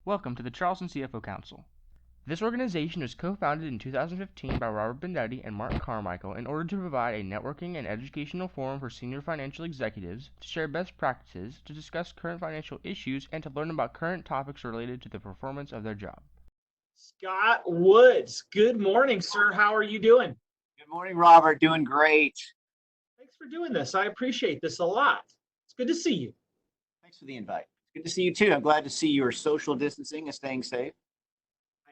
Welcome to the Charleston CFO Council. This organization was co-founded in 2015 by Robert Bendetti and Mark Carmichael in order to provide a networking and educational forum for senior financial executives to share best practices, to discuss current financial issues, and to learn about current topics related to the performance of their job. Scott Woods, good morning, sir. How are you doing? Good morning, Robert. Doing great. Thanks for doing this. I appreciate this a lot. It's good to see you. Thanks for the invite. Good to see you too. I'm glad to see you are social distancing and staying safe.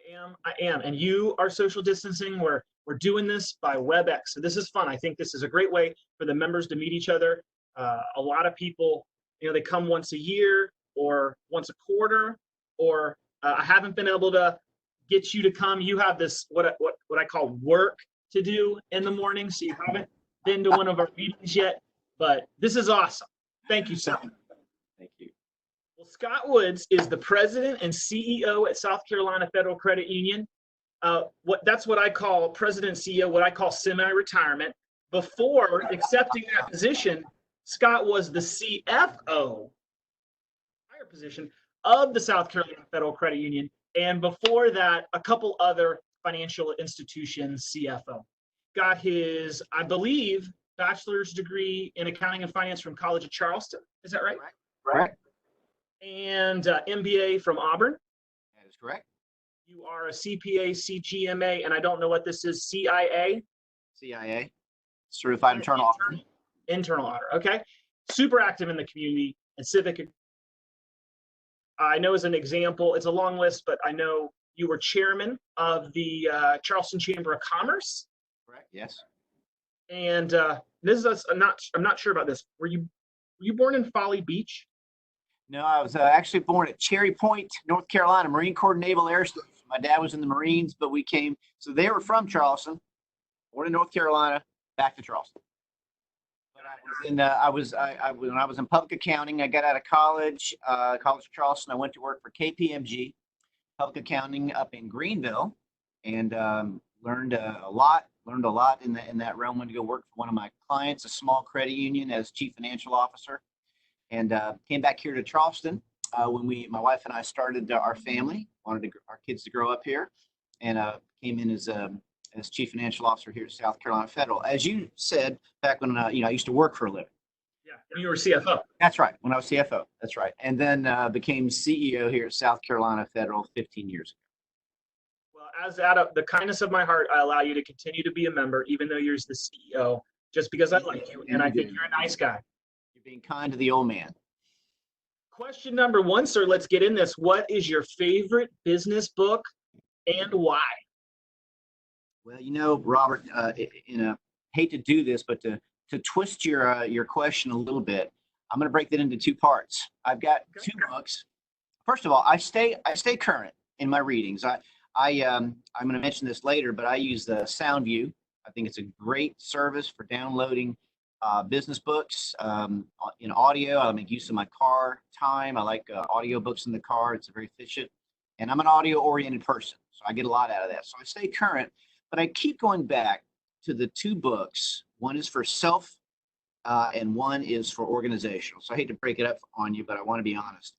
I am. And you are social distancing. We're doing this by WebEx. So this is fun. I think this is a great way for the members to meet each other. A lot of people, they come once a year or once a quarter, or I haven't been able to get you to come. You have this, what I call work to do in the morning. So you haven't been to one of our meetings yet, but this is awesome. Thank you, sir. Thank you. Well, Scott Woods is the president and CEO at South Carolina Federal Credit Union. That's what I call president CEO, what I call semi-retirement. Before accepting that position, Scott was the CFO, higher position, of the South Carolina Federal Credit Union. And before that, a couple other financial institutions CFO. Got his, I believe, bachelor's degree in accounting and finance from College of Charleston. Is that right? Correct. And MBA from Auburn. That is correct. You are a CPA, CGMA, and I don't know what this is, CIA? CIA, Certified Internal Auditor. Internal Auditor, okay. Super active in the community and civic. I know as an example, it's a long list, but I know you were chairman of the Charleston Chamber of Commerce. Correct, yes. And this is, I'm not sure about this. Were you born in Folly Beach? No, I was actually born at Cherry Point, North Carolina, Marine Corps Naval Air Station. My dad was in the Marines, but we came, so they were from Charleston, born in North Carolina, back to Charleston. But when I was in public accounting, I got out of college, College of Charleston. I went to work for KPMG, public accounting up in Greenville, and learned a lot in that realm. Went to go work for one of my clients, a small credit union, as chief financial officer. And came back here to Charleston when my wife and I started our family, wanted our kids to grow up here, and came in as chief financial officer here at South Carolina Federal. As you said, back when I used to work for a living. Yeah, when you were CFO. That's right, when I was CFO. That's right, and then became CEO here at South Carolina Federal 15 years ago. Well, as out of the kindness of my heart, I allow you to continue to be a member, even though you're the CEO, just because I like you and I think you're a nice guy. Being kind to the old man. Question number one, sir. Let's get in this. What is your favorite business book and why? Well, Robert, hate to do this, but to twist your question a little bit, I'm going to break that into two parts. I've got two books. First of all, I stay current in my readings. I'm going to mention this later, but I use the SoundView. I think it's a great service for downloading business books in audio. I make use of my car time. I like audio books in the car. It's very efficient. And I'm an audio oriented person, so I get a lot out of that. So I stay current, but I keep going back to the two books. One is for self and one is for organizational. So I hate to break it up on you, but I want to be honest.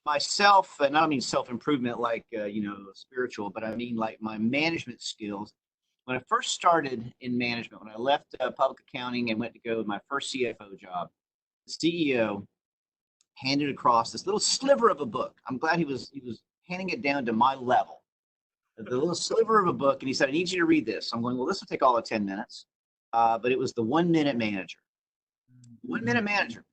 Myself, and I don't mean self-improvement like, spiritual, but I mean like my management skills. When I first started in management, when I left public accounting and went to go with my first CFO job, the CEO handed across this little sliver of a book. I'm glad he was handing it down to my level. The little sliver of a book, and he said, "I need you to read this." I'm going, well, this will take all of 10 minutes. But it was the 1 Minute Manager. 1 Minute Manager.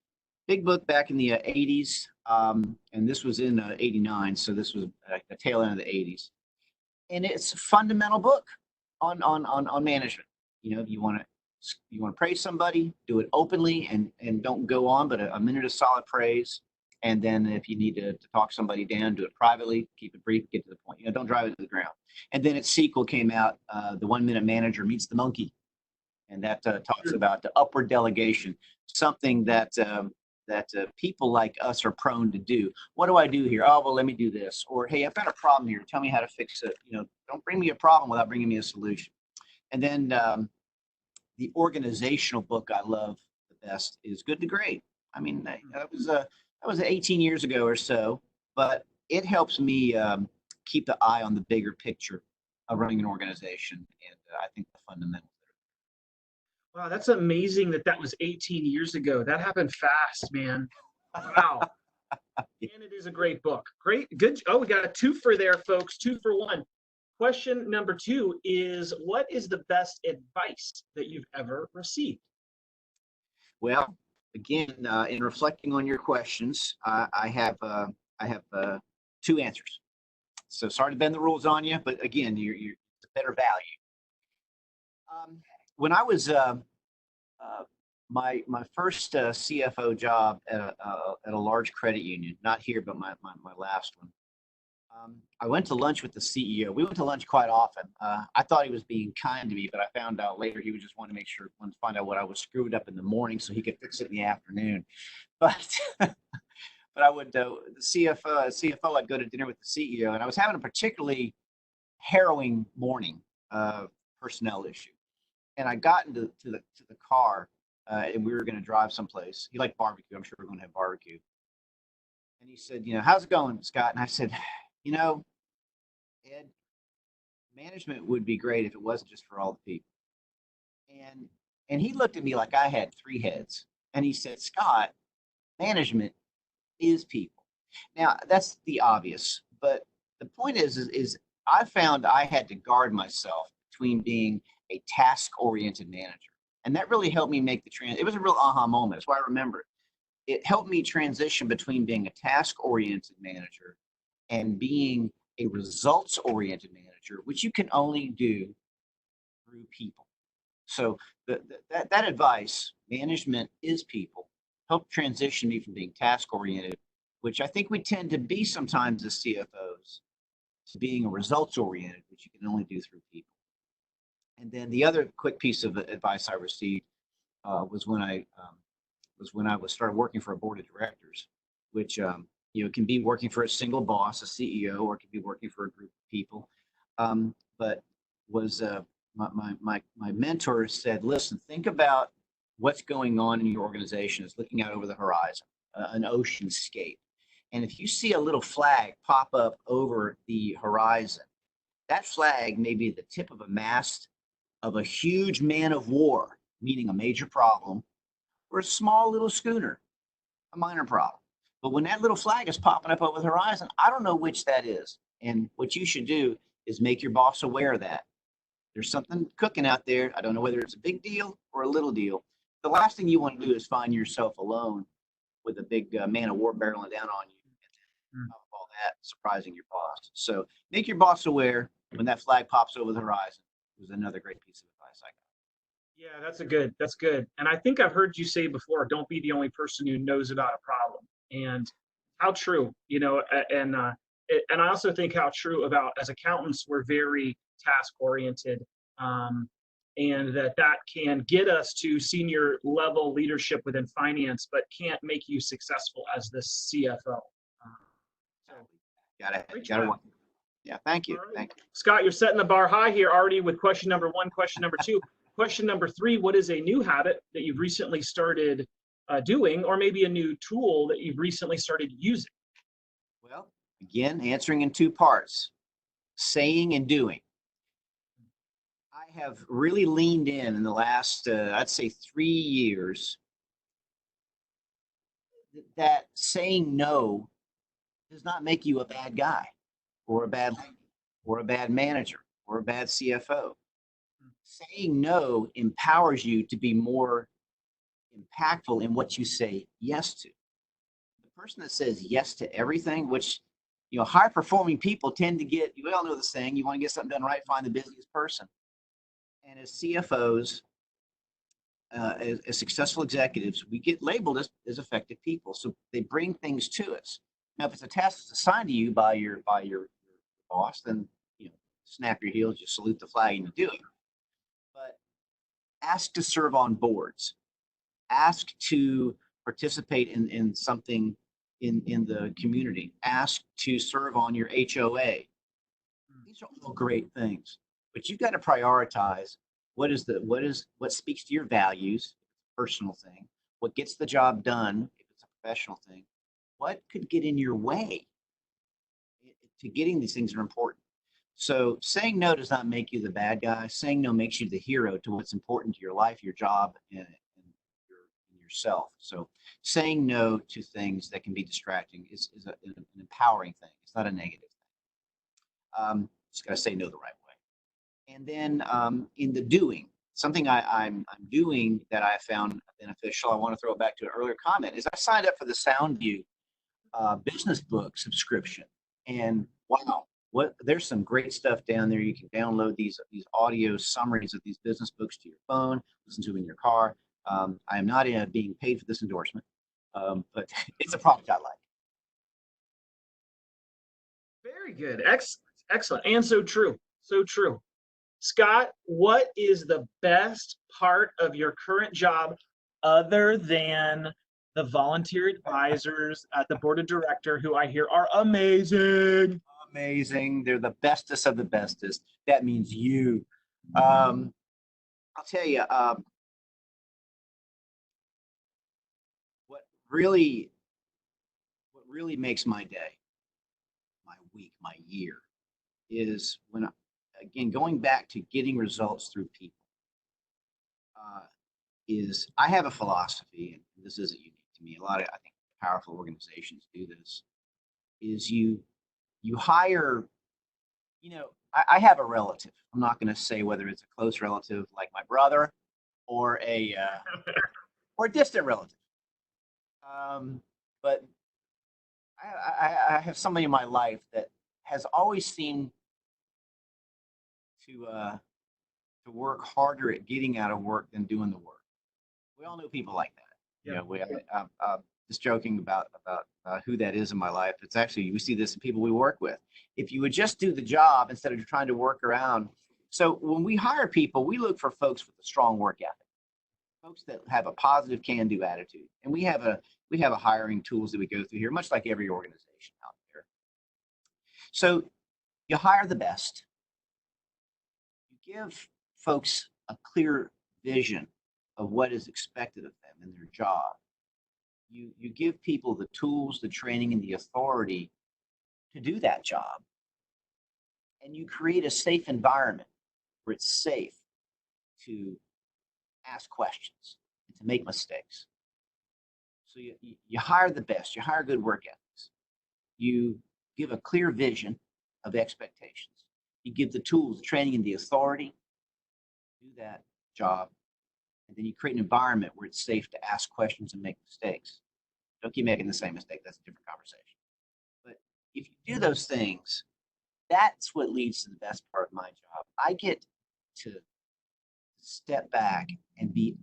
Big book back in the 80s. And this was in 89, so this was the tail end of the 80s. And it's a fundamental book on management. If you want to praise somebody, do it openly and don't go on, but a minute of solid praise. And then if you need to talk somebody down, do it privately, keep it brief, get to the point. Don't drive it to the ground. And then its sequel came out, The 1 Minute Manager Meets the Monkey. And that talks about the upward delegation, something that people like us are prone to do. What do I do here? Oh, well, let me do this. Or, hey, I've got a problem here. Tell me how to fix it. Don't bring me a problem without bringing me a solution. And then the organizational book I love the best is Good to Great. I mean, that was 18 years ago or so, but it helps me keep the eye on the bigger picture of running an organization, and I think the fundamentals. Wow, that's amazing that that was 18 years ago. That happened fast, man. Wow. And it is a great book. Great, good. Oh, we got a two for there, folks. 2 for 1. Question number 2 is, what is the best advice that you've ever received? Well, again, in reflecting on your questions, I have 2 answers. So sorry to bend the rules on you, but again, you're a better value. When I was my first CFO job at a large credit union, not here, but my last one. I went to lunch with the CEO. We went to lunch quite often. I thought he was being kind to me, but I found out later he was just wanting to find out what I was screwed up in the morning so he could fix it in the afternoon. But but I would the CFO. I'd go to dinner with the CEO, and I was having a particularly harrowing morning personnel issue. And I got into the car, and we were going to drive someplace. He liked barbecue. I'm sure we're going to have barbecue. And he said, how's it going, Scott? And I said, Ed, management would be great if it wasn't just for all the people. And he looked at me like I had 3 heads. And he said, Scott, management is people. Now, that's the obvious. But the point is I found I had to guard myself between being a task-oriented manager. And that really helped me make the it was a real aha moment. That's why I remember it. It helped me transition between being a task-oriented manager and being a results-oriented manager, which you can only do through people. So that advice, management is people, helped transition me from being task-oriented, which I think we tend to be sometimes as CFOs, to being a results-oriented, which you can only do through people. And then the other quick piece of advice I received was when I started working for a board of directors, which can be working for a single boss, a CEO, or it can be working for a group of people. But was my mentor said, listen, think about what's going on in your organization. It's looking out over the horizon, an oceanscape. And if you see a little flag pop up over the horizon, that flag may be the tip of a mast of a huge man of war, meaning a major problem, or a small little schooner, a minor problem. But when that little flag is popping up over the horizon, I don't know which that is. And what you should do is make your boss aware of that. There's something cooking out there. I don't know whether it's a big deal or a little deal. The last thing you want to do is find yourself alone with a big man of war barreling down on you, and then all that surprising your boss. So make your boss aware when that flag pops over the horizon. Was another great piece of advice I got. Yeah, that's good. And I think I've heard you say before, don't be the only person who knows about a problem. And how true, and I also think how true about, as accountants, we're very task oriented, and that can get us to senior level leadership within finance, but can't make you successful as the CFO. Got it. Yeah, thank you. Right. Thank you. Scott, you're setting the bar high here already with question number 1, question number 2. Question number 3, what is a new habit that you've recently started doing, or maybe a new tool that you've recently started using? Well, again, answering in 2 parts, saying and doing. I have really leaned in the last, I'd say 3 years, that saying no does not make you a bad guy or a bad lady or a bad manager or a bad CFO. Saying no empowers you to be more impactful in what you say yes to. The person that says yes to everything, which high performing people tend to get, we all know the saying, you want to get something done right, find the busiest person. And as CFOs, as successful executives, we get labeled as effective people. So they bring things to us. Now, if it's a task that's assigned to you by your boss, then snap your heels, you salute the flag, and you do it. But ask to serve on boards. Ask to participate in something in the community. Ask to serve on your HOA. These are all great things, but you've got to prioritize what speaks to your values, personal thing, what gets the job done, if it's a professional thing, what could get in your way. to getting these things are important. So saying no does not make you the bad guy. Saying no makes you the hero to what's important to your life, your job, and yourself. So saying no to things that can be distracting is an empowering thing. It's not a negative thing. Just got to say no the right way. And then in the doing, something I'm doing that I found beneficial, I want to throw it back to an earlier comment, is I signed up for the SoundView business book subscription. And wow, there's some great stuff down there. You can download these audio summaries of these business books to your phone, listen to them in your car. I am not being paid for this endorsement, but it's a product I like. Very good. Excellent. And so true. So true. Scott, what is the best part of your current job other than the volunteer advisors at the board of director, who I hear are amazing? Amazing. They're the bestest of the bestest. That means you. I'll tell you, what really makes my day, my week, my year is when, again, going back to getting results through people, is I have a philosophy, and this isn't unique to me. A lot of, I think, powerful organizations do this, is you hire, I have a relative. I'm not going to say whether it's a close relative like my brother or a distant relative. But I have somebody in my life that has always seemed to work harder at getting out of work than doing the work. We all know people like that. Yeah. Just joking about who that is in my life. It's actually, we see this in people we work with. If you would just do the job instead of trying to work around. So when we hire people, we look for folks with a strong work ethic, folks that have a positive can-do attitude. And we have a hiring tools that we go through here, much like every organization out there. So you hire the best. You give folks a clear vision of what is expected of them in their job. You give people the tools, the training, and the authority to do that job. And you create a safe environment where it's safe to ask questions and to make mistakes. So you hire the best, you hire good work ethics. You give a clear vision of expectations. You give the tools, the training, and the authority to do that job. And then you create an environment where it's safe to ask questions and make mistakes. Don't keep making the same mistake. That's a different conversation. But if you do those things, that's what leads to the best part of my job. I get to step back and be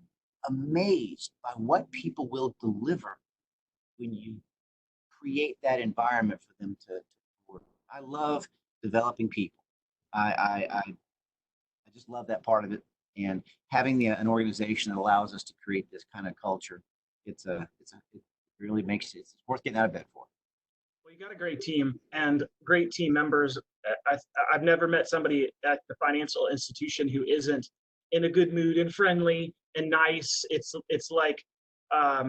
amazed by what people will deliver when you create that environment for them to work. I love developing people. I just love that part of it. And having an organization that allows us to create this kind of culture, it really makes it's worth getting out of bed for. Well, you got a great team and great team members. I've never met somebody at the financial institution who isn't in a good mood and friendly and nice. It's like, I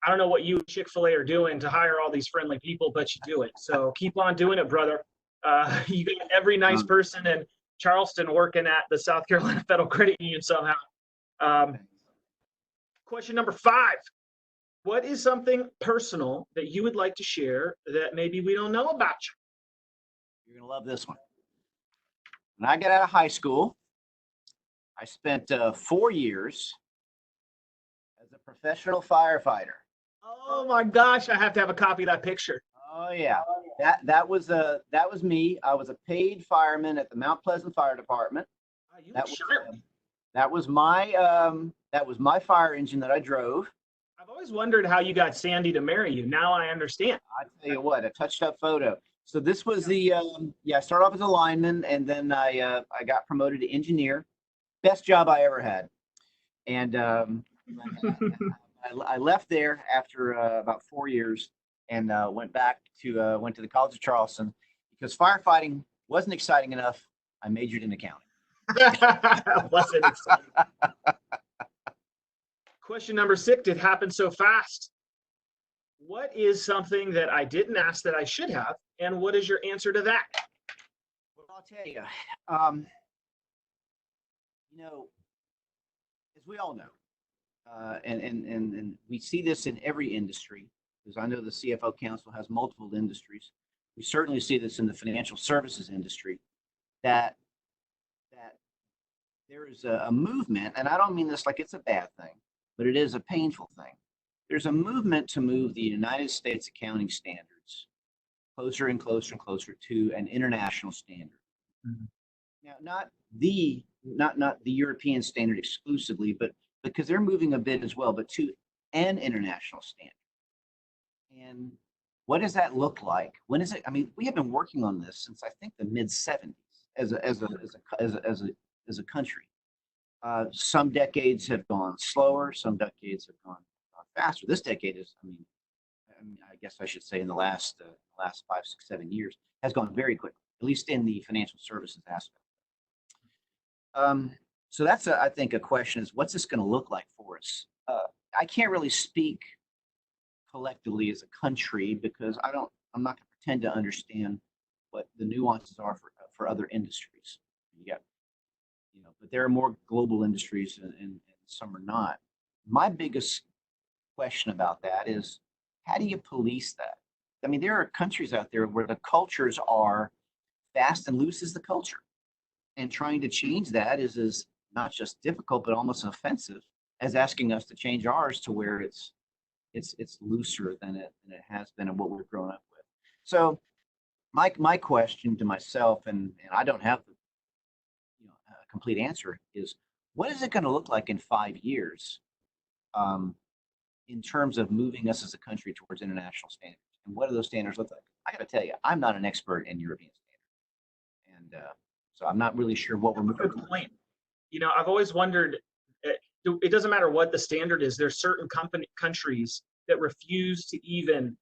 don't know what you and Chick-fil-A are doing to hire all these friendly people, but you do it. So keep on doing it, brother. You got every nice person in Charleston working at the South Carolina Federal Credit Union somehow. Question number 5. What is something personal that you would like to share that maybe we don't know about you? You're going to love this one. When I got out of high school, I spent 4 years as a professional firefighter. Oh my gosh, I have to have a copy of that picture. Oh yeah, that was me. I was a paid fireman at the Mount Pleasant Fire Department. That was my fire engine that I drove. I've always wondered how you got Sandy to marry you. Now I understand. I tell you what, a touched up photo. So this was the I started off as a lineman, and then I got promoted to engineer. Best job I ever had. And I left there after about 4 years, and went to the College of Charleston because firefighting wasn't exciting enough. I majored in accounting. Wasn't exciting. Question number 6, it happened so fast. What is something that I didn't ask that I should have? And what is your answer to that? Well, I'll tell you, you know, as we all know, and we see this in every industry, because I know the CFO Council has multiple industries. We certainly see this in the financial services industry, that there is a movement, and I don't mean this like it's a bad thing, but it is a painful thing. There's a movement to move the United States accounting standards closer and closer and closer to an international standard. Mhm. Now, not the European standard exclusively, but because they're moving a bit as well, but to an international standard. And what does that look like? When is it? I mean, we have been working on this since I think the mid '70s as a country. Some decades have gone slower, some decades have gone faster. This decade is, I guess I should say, in the last 5, 6, 7 years, has gone very quickly, at least in the financial services aspect. So that's, I think, a question is, what's this going to look like for us? I can't really speak collectively as a country because I'm not going to pretend to understand what the nuances are for other industries. But there are more global industries and some are not. My biggest question about that is, how do you police that? I mean, there are countries out there where the cultures are fast and loose as the culture. And trying to change that is not just difficult, but almost offensive, as asking us to change ours to where it's looser than it has been and what we've grown up with. So my question to myself, and I don't have the a complete answer, is what is it going to look like in 5 years in terms of moving us as a country towards international standards? And what do those standards look like? I got to tell you, I'm not an expert in European standards. And so I'm not really sure what we're moving. Good point. I've always wondered, it doesn't matter what the standard is. There's certain countries that refuse to even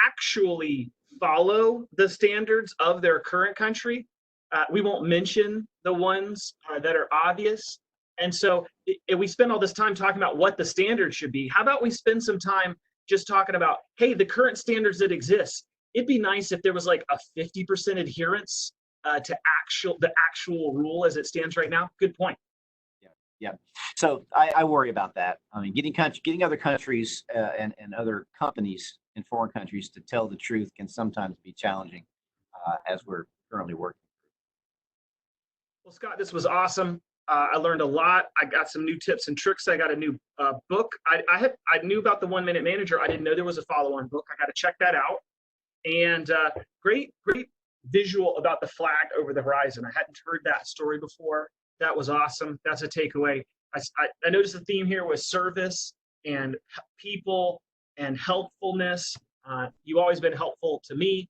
actually follow the standards of their current country. We won't mention the ones that are obvious. And so we spend all this time talking about what the standard should be. How about we spend some time just talking about, hey, the current standards that exist? It'd be nice if there was like a 50% adherence to the actual rule as it stands right now. Good point. Yeah. So I worry about that. I mean, getting other countries and other companies in foreign countries to tell the truth can sometimes be challenging, as we're currently working. Well, Scott, this was awesome. I learned a lot. I got some new tips and tricks. I got a new book. I knew about the 1 Minute Manager. I didn't know there was a follow-on book. I got to check that out. And great visual about the flag over the horizon. I hadn't heard that story before. That was awesome. That's a takeaway. I noticed the theme here was service and people and helpfulness. You've always been helpful to me.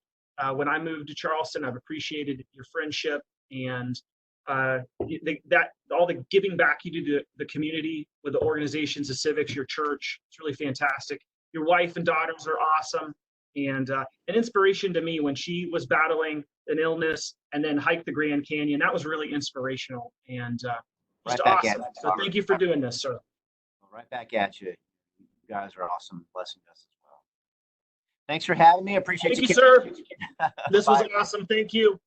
When I moved to Charleston, I've appreciated your friendship and all the giving back you do to the community with the organizations, the civics, your church. It's really fantastic. Your wife and daughters are awesome. And an inspiration to me when she was battling an illness and then hiked the Grand Canyon. That was really inspirational and just awesome. So thank you for doing this, sir. Right back at you. You guys are awesome, blessing us as well. Thanks for having me. I appreciate you, sir. This was awesome. Thank you.